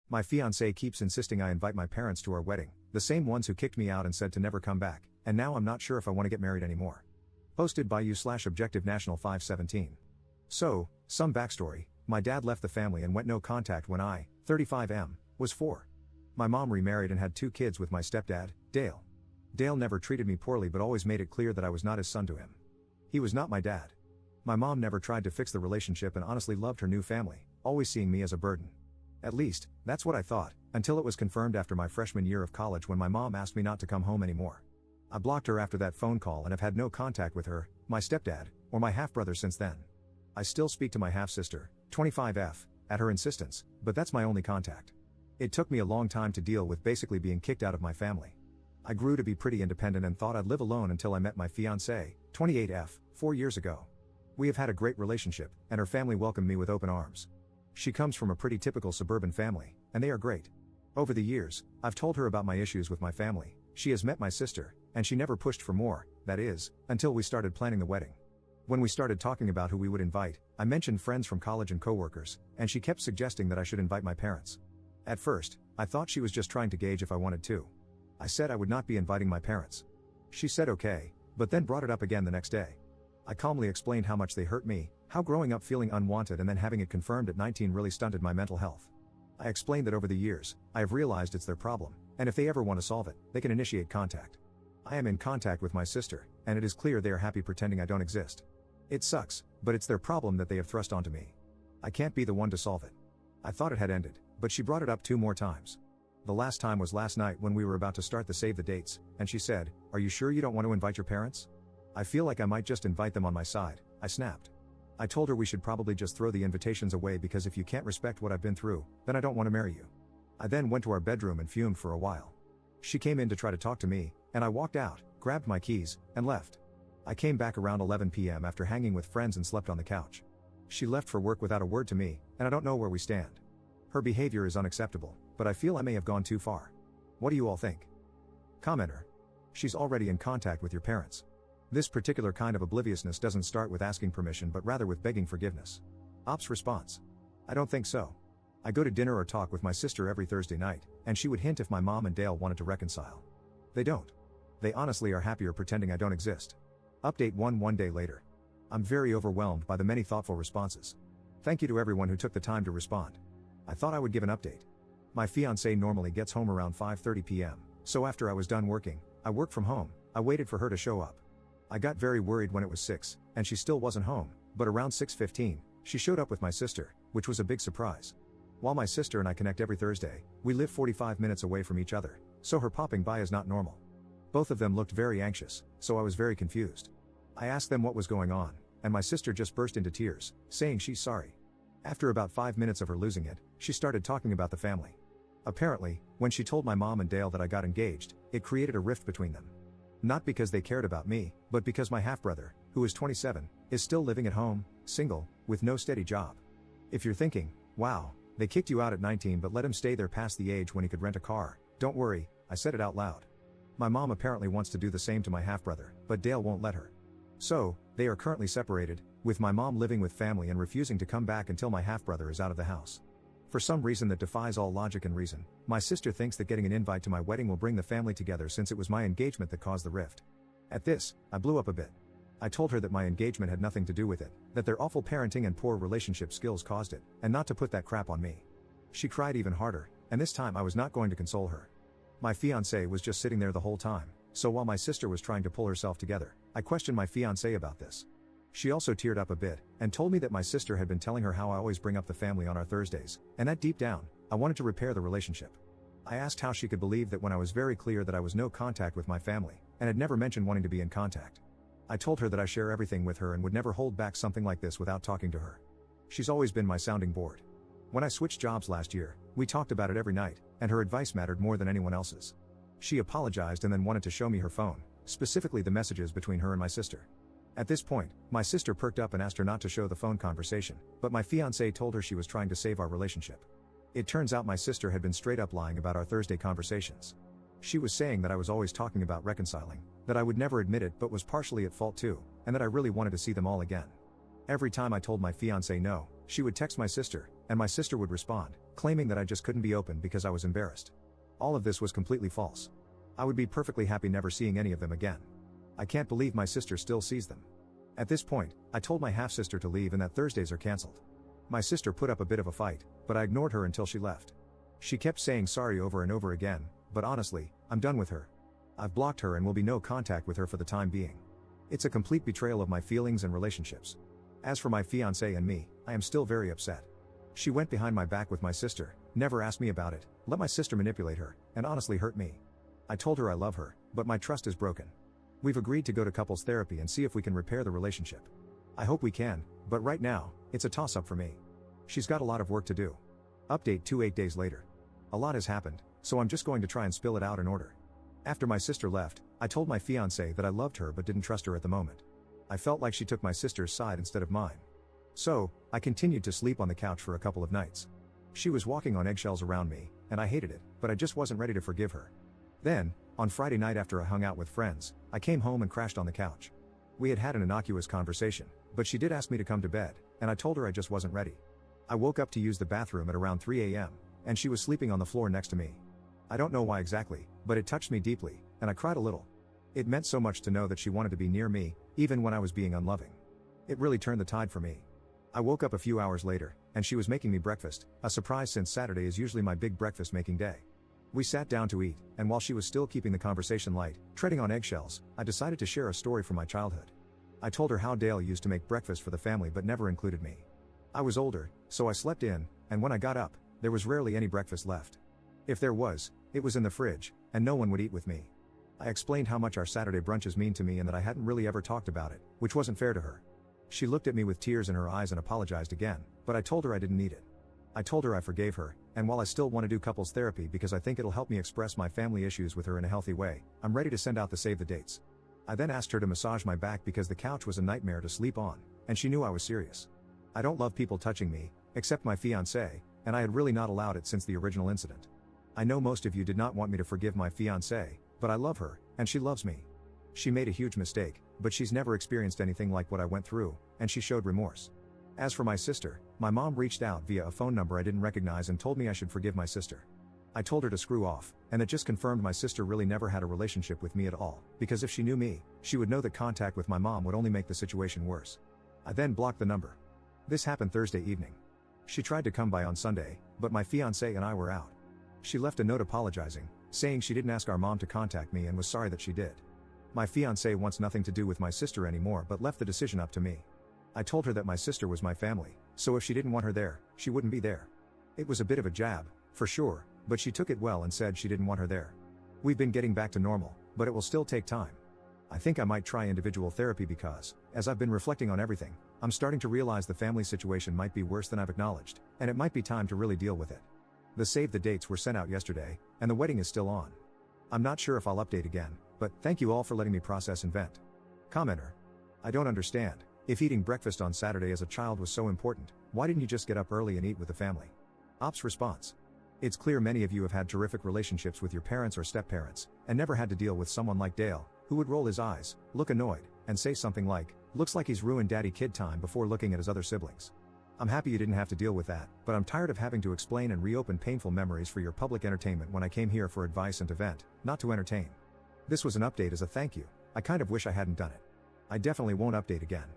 My fiancé keeps insisting I invite my parents to our wedding, the same ones who kicked me out and said to never come back, and now I'm not sure if I want to get married anymore. Posted by you/Objective National 517. So, some backstory: my dad left the family and went no contact when I, 35M, was 4. My mom remarried and had 2 kids with my stepdad, Dale. Dale never treated me poorly but always made it clear that I was not his son to him. He was not my dad. My mom never tried to fix the relationship and honestly loved her new family, always seeing me as a burden. At least, that's what I thought, until it was confirmed after my freshman year of college when my mom asked me not to come home anymore. I blocked her after that phone call and have had no contact with her, my stepdad, or my half-brother since then. I still speak to my half-sister, 25F, at her insistence, but that's my only contact. It took me a long time to deal with basically being kicked out of my family. I grew to be pretty independent and thought I'd live alone until I met my fiancée, 28F, 4 years ago. We have had a great relationship, and her family welcomed me with open arms. She comes from a pretty typical suburban family, and they are great. Over the years, I've told her about my issues with my family. She has met my sister, and she never pushed for more, that is, until we started planning the wedding. When we started talking about who we would invite, I mentioned friends from college and coworkers, and she kept suggesting that I should invite my parents. At first, I thought she was just trying to gauge if I wanted to. I said I would not be inviting my parents. She said okay, but then brought it up again the next day. I calmly explained how much they hurt me, how growing up feeling unwanted and then having it confirmed at 19 really stunted my mental health. I explained that over the years, I have realized it's their problem, and if they ever want to solve it, they can initiate contact. I am in contact with my sister, and it is clear they are happy pretending I don't exist. It sucks, but it's their problem that they have thrust onto me. I can't be the one to solve it. I thought it had ended, but she brought it up 2 more times. The last time was last night when we were about to start the save the dates, and she said, "Are you sure you don't want to invite your parents?" I feel like I might just invite them on my side, I snapped. I told her we should probably just throw the invitations away because if you can't respect what I've been through, then I don't want to marry you. I then went to our bedroom and fumed for a while. She came in to try to talk to me, and I walked out, grabbed my keys, and left. I came back around 11 p.m. after hanging with friends and slept on the couch. She left for work without a word to me, and I don't know where we stand. Her behavior is unacceptable, but I feel I may have gone too far. What do you all think? Commenter. She's already in contact with your parents. This particular kind of obliviousness doesn't start with asking permission but rather with begging forgiveness. Ops response. I don't think so. I go to dinner or talk with my sister every Thursday night, and she would hint if my mom and Dale wanted to reconcile. They don't. They honestly are happier pretending I don't exist. Update 1 day later. I'm very overwhelmed by the many thoughtful responses. Thank you to everyone who took the time to respond. I thought I would give an update. My fiancé normally gets home around 5:30 p.m., so after I was done working, I worked from home. I waited for her to show up. I got very worried when it was 6, and she still wasn't home, but around 6:15, she showed up with my sister, which was a big surprise. While my sister and I connect every Thursday, we live 45 minutes away from each other, so her popping by is not normal. Both of them looked very anxious, so I was very confused. I asked them what was going on, and my sister just burst into tears, saying she's sorry. After about 5 minutes of her losing it, she started talking about the family. Apparently, when she told my mom and Dale that I got engaged, it created a rift between them. Not because they cared about me, but because my half-brother, who is 27, is still living at home, single, with no steady job. If you're thinking, wow, they kicked you out at 19 but let him stay there past the age when he could rent a car, don't worry, I said it out loud. My mom apparently wants to do the same to my half-brother, but Dale won't let her. So, they are currently separated, with my mom living with family and refusing to come back until my half-brother is out of the house. For some reason that defies all logic and reason, my sister thinks that getting an invite to my wedding will bring the family together since it was my engagement that caused the rift. At this, I blew up a bit. I told her that my engagement had nothing to do with it, that their awful parenting and poor relationship skills caused it, and not to put that crap on me. She cried even harder, and this time I was not going to console her. My fiancé was just sitting there the whole time, so while my sister was trying to pull herself together, I questioned my fiancé about this. She also teared up a bit, and told me that my sister had been telling her how I always bring up the family on our Thursdays, and that deep down, I wanted to repair the relationship. I asked how she could believe that when I was very clear that I was no contact with my family, and had never mentioned wanting to be in contact. I told her that I share everything with her and would never hold back something like this without talking to her. She's always been my sounding board. When I switched jobs last year, we talked about it every night, and her advice mattered more than anyone else's. She apologized and then wanted to show me her phone, specifically the messages between her and my sister. At this point, my sister perked up and asked her not to show the phone conversation, but my fiancé told her she was trying to save our relationship. It turns out my sister had been straight up lying about our Thursday conversations. She was saying that I was always talking about reconciling, that I would never admit it but was partially at fault too, and that I really wanted to see them all again. Every time I told my fiancé no, she would text my sister, and my sister would respond, claiming that I just couldn't be open because I was embarrassed. All of this was completely false. I would be perfectly happy never seeing any of them again. I can't believe my sister still sees them. At this point, I told my half-sister to leave and that Thursdays are cancelled. My sister put up a bit of a fight, but I ignored her until she left. She kept saying sorry over and over again, but honestly, I'm done with her. I've blocked her and will be no contact with her for the time being. It's a complete betrayal of my feelings and relationships. As for my fiancé and me, I am still very upset. She went behind my back with my sister, never asked me about it, let my sister manipulate her, and honestly hurt me. I told her I love her, but my trust is broken. We've agreed to go to couples therapy and see if we can repair the relationship. I hope we can, but right now, it's a toss-up for me. She's got a lot of work to do. Update 8 days later. A lot has happened, so I'm just going to try and spill it out in order. After my sister left, I told my fiancé that I loved her but didn't trust her at the moment. I felt like she took my sister's side instead of mine. So, I continued to sleep on the couch for a couple of nights. She was walking on eggshells around me, and I hated it, but I just wasn't ready to forgive her. Then, on Friday night after I hung out with friends, I came home and crashed on the couch. We had had an innocuous conversation, but she did ask me to come to bed, and I told her I just wasn't ready. I woke up to use the bathroom at around 3 a.m., and she was sleeping on the floor next to me. I don't know why exactly, but it touched me deeply, and I cried a little. It meant so much to know that she wanted to be near me, even when I was being unloving. It really turned the tide for me. I woke up a few hours later, and she was making me breakfast, a surprise since Saturday is usually my big breakfast making day. We sat down to eat, and while she was still keeping the conversation light, treading on eggshells, I decided to share a story from my childhood. I told her how Dale used to make breakfast for the family but never included me. I was older, so I slept in, and when I got up, there was rarely any breakfast left. If there was, it was in the fridge, and no one would eat with me. I explained how much our Saturday brunches mean to me and that I hadn't really ever talked about it, which wasn't fair to her. She looked at me with tears in her eyes and apologized again, but I told her I didn't need it. I told her I forgave her, and while I still want to do couples therapy because I think it'll help me express my family issues with her in a healthy way, I'm ready to send out the save the dates. I then asked her to massage my back because the couch was a nightmare to sleep on, and she knew I was serious. I don't love people touching me, except my fiancé, and I had really not allowed it since the original incident. I know most of you did not want me to forgive my fiancé, but I love her, and she loves me. She made a huge mistake, but she's never experienced anything like what I went through, and she showed remorse. As for my sister, my mom reached out via a phone number I didn't recognize and told me I should forgive my sister. I told her to screw off, and that just confirmed my sister really never had a relationship with me at all, because if she knew me, she would know that contact with my mom would only make the situation worse. I then blocked the number. This happened Thursday evening. She tried to come by on Sunday, but my fiancé and I were out. She left a note apologizing, saying she didn't ask our mom to contact me and was sorry that she did. My fiancé wants nothing to do with my sister anymore but left the decision up to me. I told her that my sister was my family, so if she didn't want her there, she wouldn't be there. It was a bit of a jab, for sure, but she took it well and said she didn't want her there. We've been getting back to normal, but it will still take time. I think I might try individual therapy because, as I've been reflecting on everything, I'm starting to realize the family situation might be worse than I've acknowledged, and it might be time to really deal with it. The save the dates were sent out yesterday, and the wedding is still on. I'm not sure if I'll update again, but thank you all for letting me process and vent. Commenter. I don't understand. If eating breakfast on Saturday as a child was so important, why didn't you just get up early and eat with the family? Ops response. It's clear many of you have had terrific relationships with your parents or step-parents, and never had to deal with someone like Dale, who would roll his eyes, look annoyed, and say something like, "Looks like he's ruined daddy-kid time," before looking at his other siblings. I'm happy you didn't have to deal with that, but I'm tired of having to explain and reopen painful memories for your public entertainment when I came here for advice and to vent, not to entertain. This was an update as a thank you. I kind of wish I hadn't done it. I definitely won't update again.